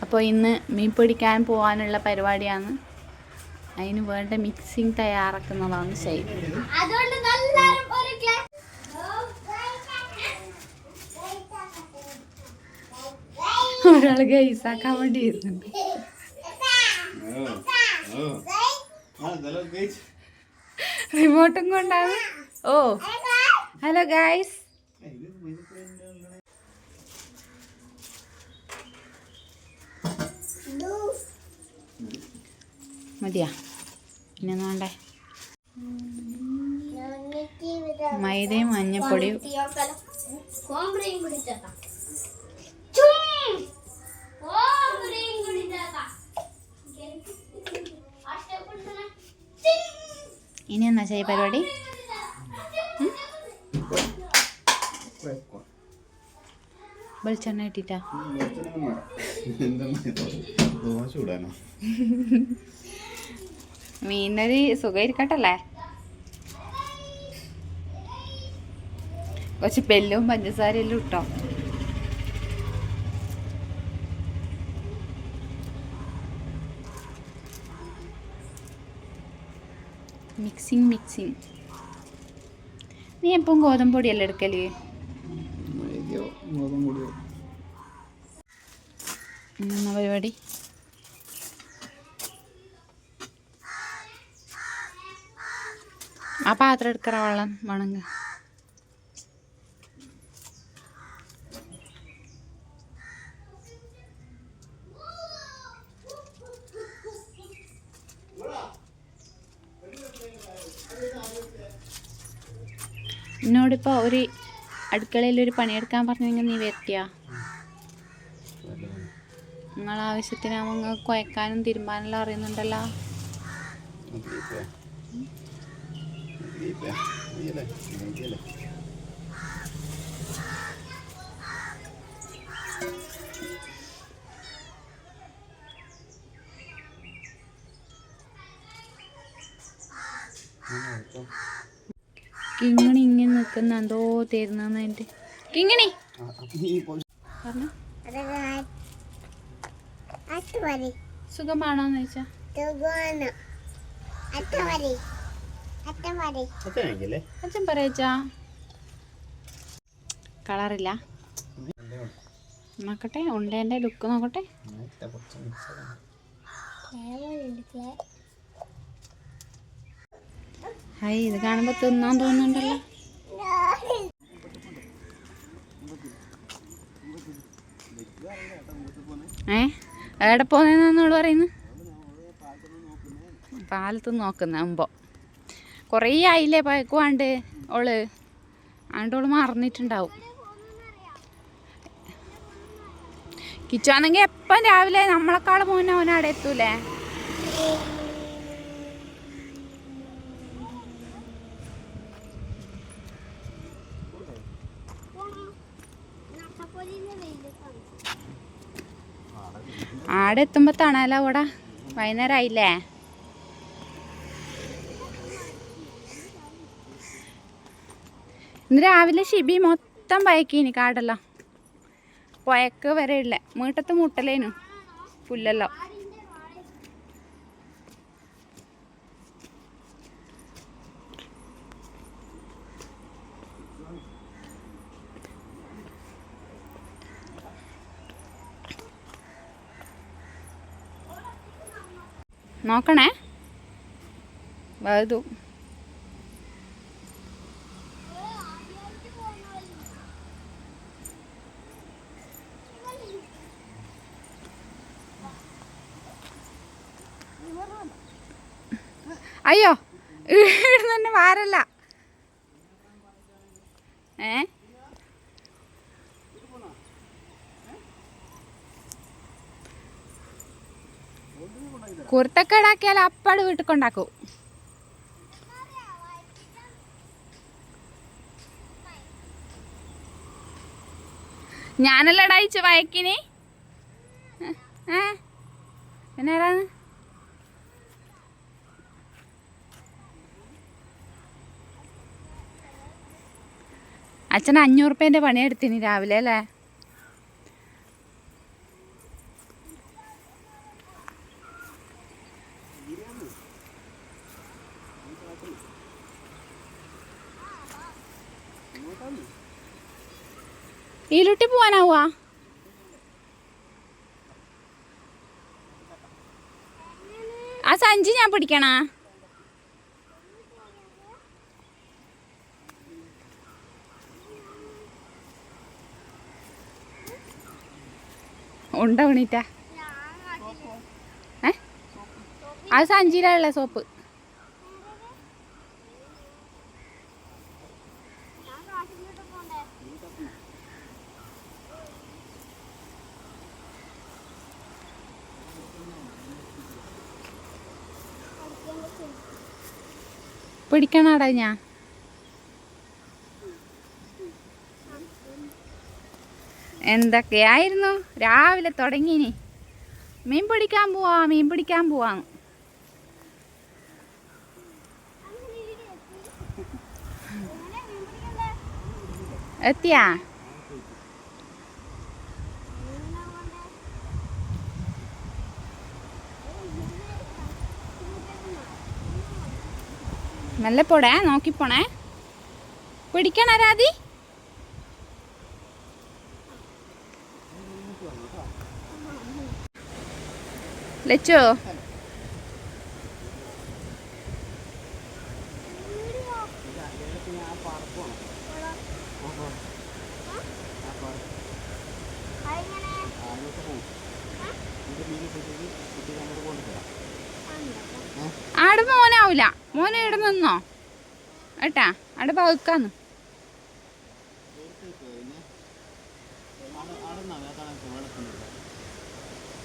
അപ്പോൾ ഇന്ന് മീൻ പിടിക്കാൻ പോകാനുള്ള പരിപാടിയാണ്. അതിന് വേണ്ട മിക്സിങ് തയ്യാറാക്കുന്നതാണ് ശൈലി. ഒരാൾ ഗൈസാക്കാൻ വേണ്ടി വരുന്നുണ്ട്. റിമോട്ടും കൊണ്ടാണ്. ഓ ഹലോ ഗൈസ്. മതിയാ പിന്നെ വേണ്ടേ? മൈദയും മഞ്ഞപ്പൊടിയും ഇനി എന്നാ ചെയ്യ പരിപാടി? വെളിച്ചെണ്ണ ഇട്ടിട്ടാ മീനൊരു സുഖമായിരിക്കട്ടല്ലേ? കുറച്ച് ബെല്ലും പഞ്ചസാരയെല്ലാം ഇട്ടോ. മിക്സിങ്. നീ എപ്പം ഗോതമ്പൊടിയല്ലേ എടുക്കല്? എന്നാ പരിപാടി? ആ പാത്രം എടുക്കറ വെള്ളം വേണമെങ്കിൽ. എന്നോടിപ്പോൾ ഒരു അടുക്കളയിലൊരു പണിയെടുക്കാൻ പറഞ്ഞെങ്കിൽ നീ വരത്തിയാ? നിങ്ങളാവശ്യത്തിനാവുമ്പോൾ നിങ്ങൾക്ക് കുഴക്കാനും തിരുമ്പാനെല്ലാം അറിയുന്നുണ്ടല്ലോ. കിങ്ങിണി ഇങ്ങനെ നിൽക്കുന്ന എന്തോ തരുന്നതിൻ്റെ കിങ്ങിണി പറഞ്ഞു. സുഖമാണോന്ന് ചോദിച്ചാ അച്ഛൻ പറയച്ചാ കളറില്ല. നോക്കട്ടെ ഉണ്ടേൻ്റെ ലുക്ക് നോക്കട്ടെ. ഹായ്, ഇത് കാണുമ്പോൾ തിന്നാൻ തോന്നുന്നുണ്ടല്ലോ. എവിടെ പോന്നെന്നോട് പറയുന്നു? പാലത്ത് നോക്കുന്ന മുമ്പോ കുറേ ആയില്ലേ പഴക്കുവാണ്ട് ഓള് ആണ്ടോള് മറന്നിട്ടുണ്ടാവും. കിച്ചുവാണെങ്കിൽ എപ്പം രാവിലെ നമ്മളെക്കാളും മുന്നേ അവനവിടെ എത്തൂലേ. ആടെ എത്തുമ്പോൾ തണല അവിടെ വൈകുന്നേരം ആയില്ലേ. ഇന്ന് രാവിലെ ഷിബി മൊത്തം പയക്കീനി കാടെല്ലാം പുഴക്ക് വരെ ഇല്ല. വീട്ടത്ത് മുട്ടലേനു പുല്ലല്ലോ. നോക്കണേ വലുതു. അയ്യോ ഇവിടെ തന്നെ വാരല്ല. കുർത്തക്കേടാക്കിയാൽ അപ്പാട് വീട്ടിൽ കൊണ്ടാക്കും. ഞാനല്ല അയച്ചു വയക്കിന്. പിന്നെ ആരാണ്? അച്ഛൻ 500 രൂപേൻ്റെ പണിയെടുത്തിന് രാവിലെ അല്ലേ? ഈലുട്ടി പോവാനാവുക? ആ സഞ്ചി ഞാൻ പിടിക്കണ. ഉണ്ട വീണിട്ടാ? അത് സഞ്ചിയിലുള്ള സോപ്പ്. പിടിക്കണടാ ഞാൻ. എന്തൊക്കെയായിരുന്നു രാവിലെ തുടങ്ങിനി. മീൻ പിടിക്കാൻ പോവാ, മീൻ പിടിക്കാൻ പോവാ. എത്തിയാ? മെല്ലെ പോടേ, നോക്കിപ്പോണേ. പിടിക്കണ രാധി. ലച്ചോ ആട് മോനാവൂല. മോനെ ഇവിടെ നിന്നോ ഏട്ടാ, അവിടെ പതുക്കാന്ന്.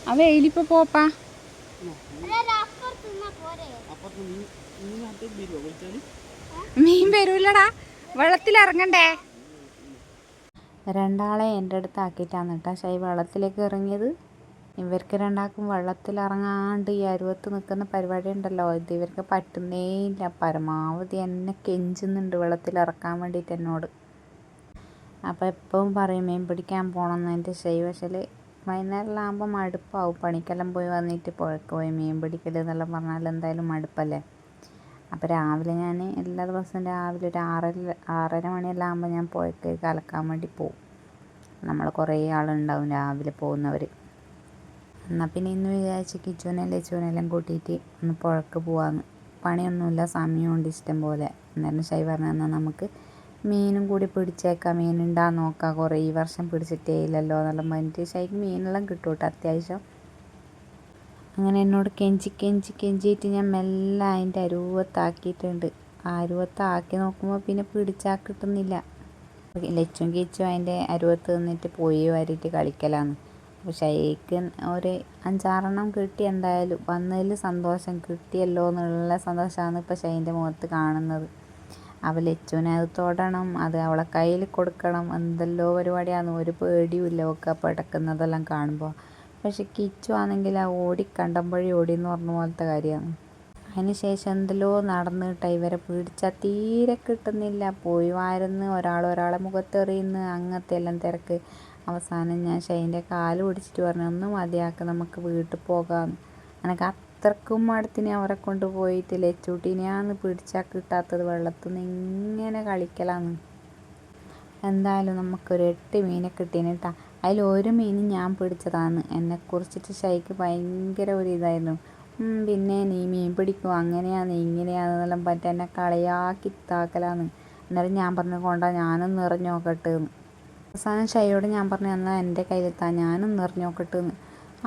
ആ വെയിലിപ്പോ പോപ്പാ. മീൻ വരൂലടാ, വെള്ളത്തിലിറങ്ങണ്ടേ. രണ്ടാളെ എൻ്റെ അടുത്ത് ആക്കിയിട്ടാണ് കേട്ടോ ഷൈ വെള്ളത്തിലേക്ക് ഇറങ്ങിയത്. ഇവർക്ക് രണ്ടാൾക്കും വെള്ളത്തിലിറങ്ങാണ്ട് ഈ അരുവത്ത് നിൽക്കുന്ന പരിപാടി ഉണ്ടല്ലോ, ഇത് ഇവർക്ക് പറ്റുന്നേ ഇല്ല. പരമാവധി എന്നെ കെഞ്ചുന്നുണ്ട് വെള്ളത്തിലിറക്കാൻ വേണ്ടിയിട്ട് എന്നോട്. അപ്പോൾ എപ്പോഴും പറയും മീൻ പിടിക്കാൻ പോകണമെന്ന് എൻ്റെ ഷൈ. പക്ഷേ വൈകുന്നേരമെല്ലാകുമ്പോൾ മടുപ്പാവും. പണിക്കെല്ലാം പോയി വന്നിട്ട് പുഴക്ക് പോയി മീൻ പിടിക്കൽ എന്നെല്ലാം പറഞ്ഞാൽ എന്തായാലും മടുപ്പല്ലേ. അപ്പോൾ രാവിലെ ഞാൻ എല്ലാ ദിവസവും രാവിലെ ഒരു 6:30 മണിയെല്ലാം ആകുമ്പോൾ ഞാൻ പുഴക്ക് കലക്കാൻ വേണ്ടി പോവും. നമ്മൾ കുറേ ആളുണ്ടാവും രാവിലെ പോകുന്നവർ. എന്നാൽ പിന്നെ ഇന്ന് വിചാരിച്ച് കിച്ചുനെല്ലാം കൂട്ടിയിട്ട് ഒന്ന് പുഴക്ക് പോകാമെന്ന്. പണിയൊന്നുമില്ല, സമയമുണ്ട് ഇഷ്ടം പോലെ. അന്നേരം ഷൈ പറഞ്ഞു എന്നാൽ നമുക്ക് മീനും കൂടി പിടിച്ചേക്കാം, മീനുണ്ടാകാൻ നോക്കാം, കുറേ ഈ വർഷം പിടിച്ചിട്ടേ ഇല്ലല്ലോ എന്നെല്ലാം പറഞ്ഞിട്ട്. ഷൈക്ക് മീനെല്ലാം കിട്ടും കേട്ടോ അത്യാവശ്യം. അങ്ങനെ എന്നോട് കെഞ്ചിയിട്ട് ഞാൻ മെല്ലെ അതിൻ്റെ അരുവത്താക്കിയിട്ടുണ്ട്. ആ അരുവത്താക്കി നോക്കുമ്പോൾ പിന്നെ പിടിച്ചാൽ കിട്ടുന്നില്ല. ലച്ചും കിച്ചും അതിൻ്റെ അരുവത്ത് നിന്നിട്ട് പോയി വാരിയിട്ട് കളിക്കലാണ്. അപ്പോൾ ഷൈക്ക് ഒരു 5-6 കിട്ടി. എന്തായാലും വന്നതിൽ സന്തോഷം, കിട്ടിയല്ലോ എന്നുള്ള സന്തോഷമാണ് ഇപ്പോൾ ഷൈൻ്റെ മുഖത്ത് കാണുന്നത്. അവൾ ലച്ചുവിനെ അത് തൊടണം, അത് അവളെ കയ്യിൽ കൊടുക്കണം, എന്തെല്ലോ പരിപാടിയാണ്. ഒരു പേടിയുമില്ല ഒക്കെ പടക്കുന്നതെല്ലാം കാണുമ്പോൾ. പക്ഷെ കിച്ചു ആണെങ്കിൽ ആ കണ്ടമ്പഴി ഓടി എന്ന് പറഞ്ഞ പോലത്തെ കാര്യമാണ്. അതിന് ശേഷം എന്തെല്ലോ നടന്നിട്ട് ഇവരെ പിടിച്ചാൽ തീരെ കിട്ടുന്നില്ല. പോയി വാരുന്ന്, ഒരാളെ മുഖത്തെറിയുന്നു, അങ്ങനത്തെ എല്ലാം തിരക്ക്. അവസാനം ഞാൻ ഷൈൻ്റെ കാല് പിടിച്ചിട്ട് പറഞ്ഞു ഒന്ന് മതിയാക്കുക, നമുക്ക് വീട്ടിൽ പോകാം. എനിക്ക് അത്രക്കും മടുത്തിന് അവരെ കൊണ്ട് പോയിട്ട്. ലച്ചൂട്ടിനെയാണ് പിടിച്ചാൽ കിട്ടാത്തത്, വെള്ളത്തിൽ നിന്ന് ഇങ്ങനെ കളിക്കലാന്ന്. എന്തായാലും നമുക്കൊരു 8 മീനെ കിട്ടീന് കേട്ടോ. അതിലൊരു മീൻ ഞാൻ പിടിച്ചതാണ്. എന്നെക്കുറിച്ചിട്ട് ഷൈക്ക് ഭയങ്കര ഒരു ഇതായിരുന്നു. പിന്നെ നീ മീൻ പിടിക്കും, അങ്ങനെയാണ് ഇങ്ങനെയാണെന്നെല്ലാം പറ്റി എന്നെ കളിയാക്കി താക്കലാന്ന്. എന്നാലും ഞാൻ പറഞ്ഞു കൊണ്ടാ ഞാനൊന്ന് എറിഞ്ഞ് നോക്കട്ടെ എന്ന്. അവസാനം ഷൈയോട് ഞാൻ പറഞ്ഞു എന്നാൽ എൻ്റെ കയ്യിലെത്താ, ഞാനൊന്ന് എറിഞ്ഞ് നോക്കട്ടെ എന്ന്.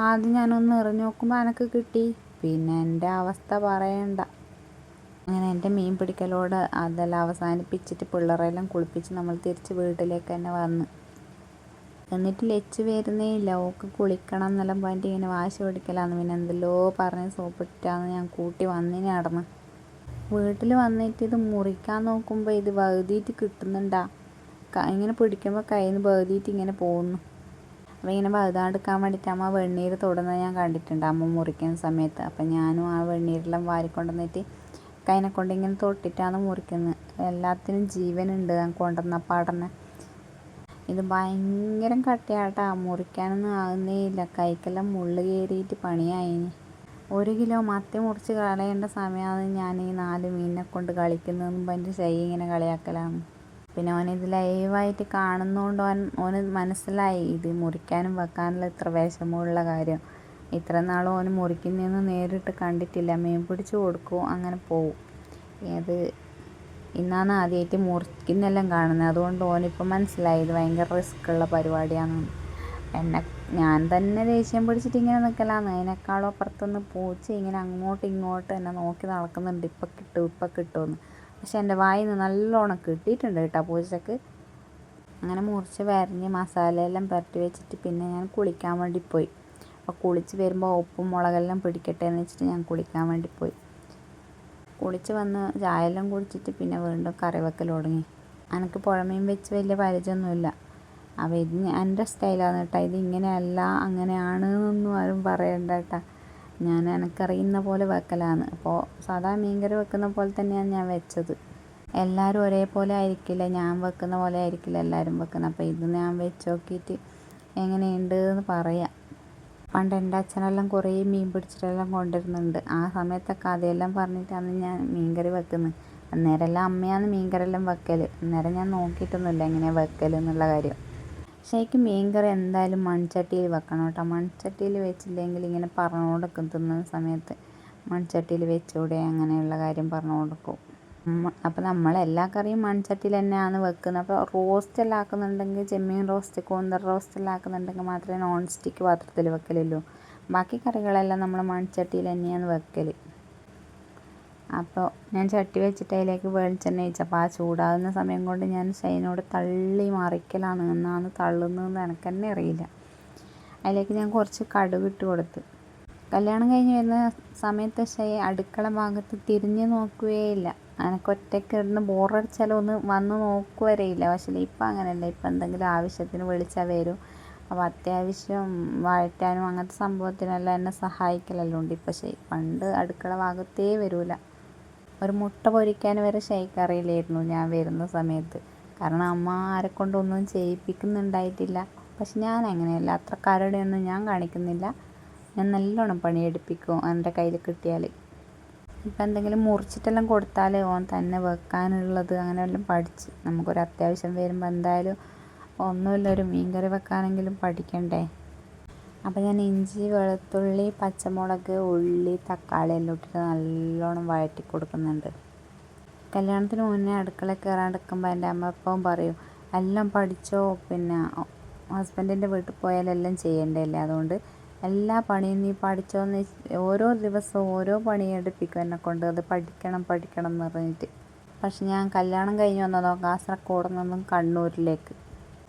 ആദ്യം ഞാനൊന്ന് എറിഞ്ഞ് നോക്കുമ്പോൾ എനിക്ക് കിട്ടി. പിന്നെ എൻ്റെ അവസ്ഥ പറയണ്ട. അങ്ങനെ എൻ്റെ മീൻ പിടിക്കലോട് അതെല്ലാം അവസാനിപ്പിച്ചിട്ട് പിള്ളേരെല്ലാം കുളിപ്പിച്ച് നമ്മൾ തിരിച്ച് വീട്ടിലേക്ക് തന്നെ വന്ന്. എന്നിട്ട് ലച്ച് വരുന്നേ ഇല്ല, ഓക്ക് കുളിക്കണം എന്നെല്ലാം പറഞ്ഞിട്ട് ഇങ്ങനെ വാശി പിടിക്കലാന്ന്. പിന്നെ എന്തെല്ലോ പറഞ്ഞ് സോപ്പിട്ടാന്ന് ഞാൻ കൂട്ടി വന്നിന് നടന്ന്. വീട്ടിൽ വന്നിട്ട് ഇത് മുറിക്കാൻ നോക്കുമ്പോൾ ഇത് വഴുതിയിട്ട് കിട്ടുന്നുണ്ടാ. ഇങ്ങനെ പിടിക്കുമ്പോൾ കയ്യിൽ നിന്ന് വഴുതിയിട്ട് ഇങ്ങനെ പോകുന്നു. അപ്പോൾ ഇങ്ങനെ വഴുതാണ്ടിരിക്കാൻ വേണ്ടിയിട്ട് അമ്മ വെണ്ണീർ തൊടുന്നത് ഞാൻ കണ്ടിട്ടുണ്ട് അമ്മ മുറിക്കുന്ന സമയത്ത്. അപ്പം ഞാനും ആ വെണ്ണീരെല്ലാം വാരിക്കൊണ്ടുവന്നിട്ട് കൈനെ കൊണ്ട് ഇങ്ങനെ തൊട്ടിട്ടാണ് മുറിക്കുന്നത്. എല്ലാത്തിനും ജീവനുണ്ട് ഞാൻ കൊണ്ടുവന്ന പാടന്നെ. ഇത് ഭയങ്കര കട്ടിയാട്ടാ, മുറിക്കാനൊന്നും ആകുന്നേ ഇല്ല. കൈക്കെല്ലാം മുള്ള് കയറിയിട്ട് പണിയായിന്. 1 കിലോ മത്തി മുറിച്ച് കളയേണ്ട സമയമാണ് ഞാൻ ഈ 4 മീനിനെ കൊണ്ട് കളിക്കുന്നതെന്നും പറഞ്ഞിട്ട് ഷൈ ഇങ്ങനെ കളിയാക്കലാണ്. പിന്നെ ഓനിത് ലൈവായിട്ട് കാണുന്നതുകൊണ്ട് ഓന് മനസ്സിലായി ഇത് മുറിക്കാനും വെക്കാനുള്ള ഇത്ര വിഷമമുള്ള കാര്യം. ഇത്ര നാളും ഓന് മുറിക്കുന്നതെന്ന് നേരിട്ട് കണ്ടിട്ടില്ല. മീൻ പിടിച്ച് കൊടുക്കും, അങ്ങനെ പോവും. അത് ഇന്നാണ് ആദ്യമായിട്ട് മുറിക്കുന്നെല്ലാം കാണുന്നത്. അതുകൊണ്ട് ഓനിപ്പം മനസ്സിലായി ഇത് ഭയങ്കര റിസ്ക്കുള്ള പരിപാടിയാണെന്ന്. ഞാൻ തന്നെ ദേഷ്യം പിടിച്ചിട്ട് ഇങ്ങനെ നിൽക്കലാന്ന്. അതിനേക്കാളും അപ്പുറത്തുനിന്ന് പൂച്ച ഇങ്ങനെ അങ്ങോട്ടും ഇങ്ങോട്ടും എന്നെ നോക്കി നടക്കുന്നുണ്ട്, ഇപ്പം കിട്ടും ഇപ്പം കിട്ടുമെന്ന്. പക്ഷെ എൻ്റെ വായിൽ നിന്ന് നല്ലോണം കിട്ടിയിട്ടുണ്ട് കേട്ടോ പൂച്ചക്ക്. അങ്ങനെ മുറിച്ച് വരഞ്ഞ് മസാലയെല്ലാം പുരട്ടി വെച്ചിട്ട് പിന്നെ ഞാൻ കുളിക്കാൻ വേണ്ടി പോയി. അപ്പോൾ കുളിച്ച് വരുമ്പോൾ ഉപ്പും മുളകെല്ലാം പിടിക്കട്ടെ എന്ന് വെച്ചിട്ട് ഞാൻ കുളിക്കാൻ വേണ്ടി പോയി. കുളിച്ച് വന്ന് ചായയെല്ലാം കുടിച്ചിട്ട് പിന്നെ വീണ്ടും കറി വെക്കൽ തുടങ്ങി. എനിക്ക് പുഴമീൻ വെച്ച് വലിയ പരിചയമൊന്നുമില്ല. അപ്പോൾ ഇത് എൻ്റെ സ്റ്റൈലാണ് കേട്ടോ. ഇത് ഇങ്ങനെയല്ല അങ്ങനെയാണ് എന്നൊന്നും ആരും പറയണ്ട കേട്ടോ. എനിക്കറിയുന്ന പോലെ വെക്കലാണ്. അപ്പോൾ സാധാ മീൻകറി വെക്കുന്ന പോലെ തന്നെയാണ് ഞാൻ വെച്ചത്. എല്ലാവരും ഒരേപോലെ ആയിരിക്കില്ല, ഞാൻ വെക്കുന്ന പോലെ ആയിരിക്കില്ല എല്ലാവരും വെക്കുന്നത്. അപ്പോൾ ഇത് ഞാൻ വെച്ച് നോക്കിയിട്ട് എങ്ങനെയുണ്ട് എന്ന് പറയാം. പണ്ട് എൻ്റെ അച്ഛനെല്ലാം കുറേ മീൻ പിടിച്ചിട്ടെല്ലാം കൊണ്ടുവരുന്നുണ്ട്. ആ സമയത്തൊക്കെ അതെല്ലാം പറഞ്ഞിട്ടാണ് ഞാൻ മീൻകറി വെക്കുന്നത്. അന്നേരമെല്ലാം അമ്മയാണ് മീൻകറിയെല്ലാം വെക്കൽ. അന്നേരം ഞാൻ നോക്കിയിട്ടൊന്നുമില്ല എങ്ങനെയാണ് വെക്കൽ എന്നുള്ള കാര്യം. പക്ഷേ എനിക്ക് മീൻകറി എന്തായാലും മൺചട്ടിയിൽ വെക്കണം കേട്ടോ. മൺചട്ടിയിൽ വെച്ചില്ലെങ്കിൽ ഇങ്ങനെ പറഞ്ഞു കൊടുക്കും, തിന്നുന്ന സമയത്ത് മൺചട്ടിയിൽ വെച്ചുകൂടെ അങ്ങനെയുള്ള കാര്യം പറഞ്ഞു കൊടുക്കും. അപ്പോൾ നമ്മളെല്ലാ കറിയും മൺചട്ടിയിൽ തന്നെയാണ് വെക്കുന്നത്. അപ്പോൾ റോസ്റ്റെല്ലാം ആക്കുന്നുണ്ടെങ്കിൽ, ചെമ്മീൻ റോസ്റ്റ്, കൂന്തൽ റോസ്റ്റെല്ലാം ആക്കുന്നുണ്ടെങ്കിൽ മാത്രമേ നോൺ സ്റ്റിക്ക് പാത്രത്തിൽ വെക്കലുള്ളൂ. ബാക്കി കറികളെല്ലാം നമ്മൾ മൺചട്ടിയിൽ തന്നെയാണ് വെക്കൽ. അപ്പോൾ ഞാൻ ചട്ടി വെച്ചിട്ട് അതിലേക്ക് വെളിച്ചെണ്ണ ഒഴിച്ചപ്പോൾ ആ ചൂടാകുന്ന സമയം കൊണ്ട് ഞാൻ ഷൈനോട് തള്ളി മറിക്കലാണ്. എന്നാണ് തള്ളുന്നതെന്ന് എനിക്ക് തന്നെ അറിയില്ല. അതിലേക്ക് ഞാൻ കുറച്ച് കടുക് ഇട്ട് കൊടുത്ത്. കല്യാണം കഴിഞ്ഞ് വരുന്ന സമയത്ത് ഷൈ അടുക്കള ഭാഗത്ത് തിരിഞ്ഞ് നോക്കുകയില്ല. എനിക്ക് ഒറ്റയ്ക്ക് ഇരുന്ന് ബോറടിച്ചാലും ഒന്ന് വന്ന് നോക്കുവരെയില്ല. പക്ഷേ ഇപ്പം അങ്ങനെയല്ല. ഇപ്പം എന്തെങ്കിലും ആവശ്യത്തിന് വിളിച്ചാൽ വരും. അപ്പോൾ അത്യാവശ്യം വഴറ്റാനും അങ്ങനത്തെ സംഭവത്തിനെല്ലാം എന്നെ സഹായിക്കലെല്ലാം ഉണ്ട് ഇപ്പം ഷൈ. പണ്ട് അടുക്കള ഭാഗത്തേ വരില്ല. ഒരു മുട്ട പൊരിക്കാൻ വരെ ഷൈക്ക് അറിയില്ലായിരുന്നു ഞാൻ വരുന്ന സമയത്ത്. കാരണം അമ്മ ആരെക്കൊണ്ടൊന്നും ചെയ്യിപ്പിക്കുന്നുണ്ടായിട്ടില്ല. പക്ഷെ ഞാൻ അങ്ങനെയല്ല, അത്ര കരടയൊന്നും ഞാൻ കാണിക്കുന്നില്ല. ഞാൻ നല്ലോണം പണിയെടുപ്പിക്കും എൻ്റെ കയ്യിൽ കിട്ടിയാൽ. ഇപ്പം എന്തെങ്കിലും മുറിച്ചിട്ടെല്ലാം കൊടുത്താൽ ഓൻ തന്നെ വെക്കാനുള്ളത് അങ്ങനെയെല്ലാം പഠിച്ച്. നമുക്കൊരു അത്യാവശ്യം വരുമ്പോൾ എന്തായാലും ഒന്നുമില്ല, ഒരു മീൻകറി വെക്കാനെങ്കിലും പഠിക്കണ്ടേ. അപ്പോൾ ഞാൻ ഇഞ്ചി, വെളുത്തുള്ളി, പച്ചമുളക്, ഉള്ളി, തക്കാളി എല്ലാം ഇട്ടിട്ട് നല്ലോണം വഴറ്റി കൊടുക്കുന്നുണ്ട്. കല്യാണത്തിന് മുന്നേ അടുക്കളയിൽ കയറാണ്ടിരിക്കുമ്പോൾ എൻ്റെ അമ്മ എപ്പോഴും പറയും, എല്ലാം പഠിച്ചോ, പിന്നെ ഹസ്ബൻഡിൻ്റെ വീട്ടിൽ പോയാലെല്ലാം ചെയ്യണ്ടല്ലേ, അതുകൊണ്ട് എല്ലാ പണിയും നീ പഠിച്ചോന്ന് ഓരോ ദിവസവും ഓരോ പണി എടുപ്പിക്കും എന്നെക്കൊണ്ട്. അത് പഠിക്കണം പഠിക്കണം എന്ന് പറഞ്ഞിട്ട്. പക്ഷെ ഞാൻ കല്യാണം കഴിഞ്ഞ് വന്നതോ കാസർഗോഡ് നിന്നും കണ്ണൂരിലേക്ക്.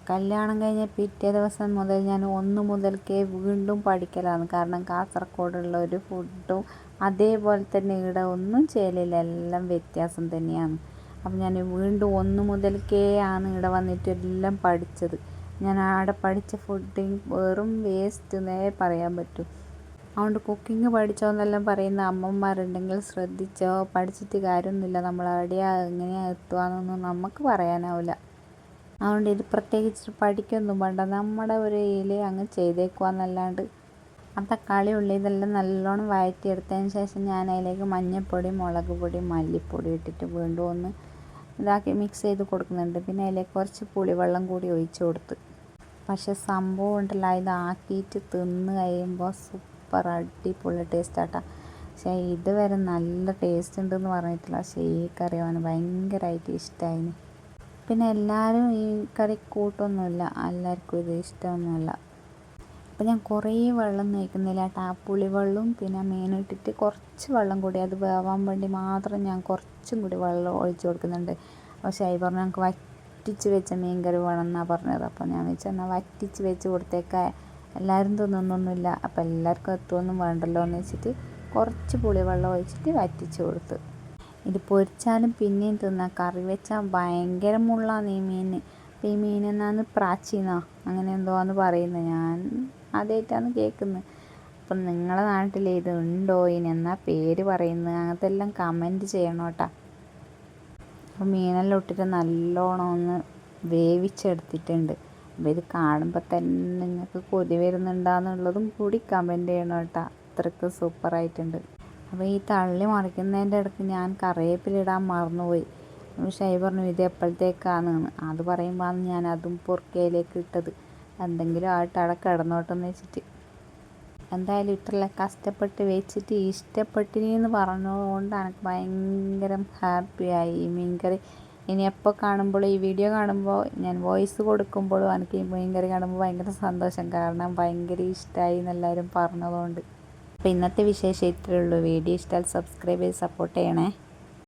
കല്യാണം കഴിഞ്ഞ പിറ്റേ ദിവസം മുതൽ ഞാൻ 1 മുതൽക്കേ വീണ്ടും പഠിക്കലാണ്. കാരണം കാസർഗോഡുള്ള ഒരു ഫുഡും അതേപോലെ തന്നെ ഇവിടെ ഒന്നും ചെയ്യലില്ല, എല്ലാം വ്യത്യാസം തന്നെയാണ്. അപ്പം ഞാൻ വീണ്ടും 1 മുതൽക്കേ ആണ് ഇവിടെ വന്നിട്ട് എല്ലാം പഠിച്ചത്. ഞാൻ ആടെ പഠിച്ച ഫുഡിങ് വെറും വേസ്റ്റ് എന്നേ പറയാൻ പറ്റും. അതുകൊണ്ട് കുക്കിംഗ് പഠിച്ചോ എന്നെല്ലാം പറയുന്ന അമ്മമാരുണ്ടെങ്കിൽ ശ്രദ്ധിച്ചോ. പഠിച്ചിട്ട് കാര്യമൊന്നുമില്ല, നമ്മൾ എവിടെയാണ് എങ്ങനെയാണ് എത്തുകയെന്നൊന്നും നമുക്ക് പറയാനാവില്ല. അതുകൊണ്ട് ഇത് പ്രത്യേകിച്ച് പഠിക്കൊന്നും വേണ്ട, നമ്മുടെ ഒരു അങ്ങ് ചെയ്തേക്കുവാന്നല്ലാണ്ട്. ആ തക്കാളി, ഉള്ളി ഇതെല്ലാം നല്ലോണം വഴറ്റിയെടുത്തതിന് ശേഷം ഞാൻ അതിലേക്ക് മഞ്ഞൾപ്പൊടി, മുളക് പൊടി, മല്ലിപ്പൊടി ഇട്ടിട്ട് വീണ്ടും ഒന്ന് ഇതാക്കി മിക്സ് ചെയ്ത് കൊടുക്കുന്നുണ്ട്. പിന്നെ അതിലേക്ക് കുറച്ച് പുളിവെള്ളം കൂടി ഒഴിച്ച് കൊടുത്ത്. പക്ഷെ സംഭവം ഉണ്ടല്ലോ, ഇതാക്കിയിട്ട് തിന്ന് കഴിയുമ്പോൾ സൂപ്പർ അടിപൊളി ടേസ്റ്റാട്ടാ. പക്ഷേ ഇതുവരെ നല്ല ടേസ്റ്റ് ഉണ്ടെന്ന് പറഞ്ഞിട്ടില്ല. പക്ഷേ ഈ കറി അവന് ഭയങ്കരമായിട്ട് ഇഷ്ടമായിന്. പിന്നെ എല്ലാവരും ഈ കറി കൂട്ടൊന്നുമില്ല, എല്ലാവർക്കും ഇത് ഇഷ്ടമൊന്നുമില്ല. അപ്പം ഞാൻ കുറേ വെള്ളം ഒഴിക്കുന്നില്ല കേട്ടോ. ആ പുളിവെള്ളവും പിന്നെ മീനിട്ടിട്ട് കുറച്ച് വെള്ളം കൂടി അത് വേവാൻ വേണ്ടി മാത്രം ഞാൻ കുറച്ചും കൂടി വെള്ളം ഒഴിച്ച് കൊടുക്കുന്നുണ്ട്. പക്ഷേ ഷൈ പറഞ്ഞു ഞങ്ങൾക്ക് വറ്റിച്ച് വെച്ച മീൻ കറി വേണമെന്നാണ് പറഞ്ഞത്. അപ്പോൾ ഞാൻ വെച്ചാൽ എന്നാൽ വറ്റിച്ച് വെച്ച് കൊടുത്തേക്കാം, എല്ലാവരും തിന്നൊന്നുമില്ല, അപ്പോൾ എല്ലാവർക്കും എത്തുമൊന്നും വേണ്ടല്ലോ എന്ന് വെച്ചിട്ട് കുറച്ച് പുളിവെള്ളം ഒഴിച്ചിട്ട് വറ്റിച്ച് കൊടുത്ത്. ഇത് പൊരിച്ചാലും പിന്നെയും തിന്നാം, കറി വെച്ചാൽ ഭയങ്കര മുള്ളാണ് ഈ മീൻ. അപ്പോൾ ഈ മീൻ എന്നാന്ന് പ്രാച്ചീനോ അങ്ങനെ എന്തോന്ന് പറയുന്നത്, ഞാൻ ആദ്യമായിട്ടാണ് കേൾക്കുന്നത്. അപ്പം നിങ്ങളെ നാട്ടിൽ ഇത് ഉണ്ടോ, എന്നാ പേര് പറയുന്നത്, അങ്ങനത്തെ എല്ലാം കമൻറ്റ് ചെയ്യണം കേട്ടോ. അപ്പോൾ മീനെല്ലാം ഇട്ടിട്ട് നല്ലോണം ഒന്ന് വേവിച്ചെടുത്തിട്ടുണ്ട്. അപ്പോൾ ഇത് കാണുമ്പോൾ തന്നെ നിങ്ങൾക്ക് കൊതി വരുന്നുണ്ടാന്നുള്ളതും കൂടി കമൻറ്റ് ചെയ്യണം കേട്ടോ. അത്രയ്ക്ക് സൂപ്പറായിട്ടുണ്ട്. അപ്പോൾ ഈ തള്ളി മറിക്കുന്നതിൻ്റെ ഇടയ്ക്ക് ഞാൻ കറിവേപ്പില ഇടാൻ മറന്നുപോയി. ഷൈ പറഞ്ഞു ഇത് എപ്പോഴത്തേക്കാണെന്ന്. അത് പറയുമ്പോൾ ഞാൻ അതും പൊറുക്കയിലേക്ക് ഇട്ടത്. എന്തെങ്കിലും ആയിട്ട് അവിടെ കിടന്നോട്ടെന്ന് വെച്ചിട്ട്. എന്തായാലും ഇത്രയെല്ലാം കഷ്ടപ്പെട്ട് വെച്ചിട്ട് ഇഷ്ടപ്പെട്ടിനെന്ന് പറഞ്ഞതുകൊണ്ട് എനിക്ക് ഭയങ്കര ഹാപ്പിയായി. ഈ മീൻകറി ഇനി എപ്പോൾ കാണുമ്പോഴും ഈ വീഡിയോ കാണുമ്പോൾ ഞാൻ വോയിസ് കൊടുക്കുമ്പോഴും എനിക്ക് ഈ മീൻകറി കാണുമ്പോൾ ഭയങ്കര സന്തോഷം. കാരണം ഭയങ്കര ഇഷ്ടമായി എന്നെല്ലാവരും പറഞ്ഞതുകൊണ്ട്. അപ്പോൾ ഇന്നത്തെ വിശേഷം ഇത്രയേ ഉള്ളൂ. വീഡിയോ ഇഷ്ടമായാൽ സബ്സ്ക്രൈബ് ചെയ്ത് സപ്പോർട്ട് ചെയ്യണേ.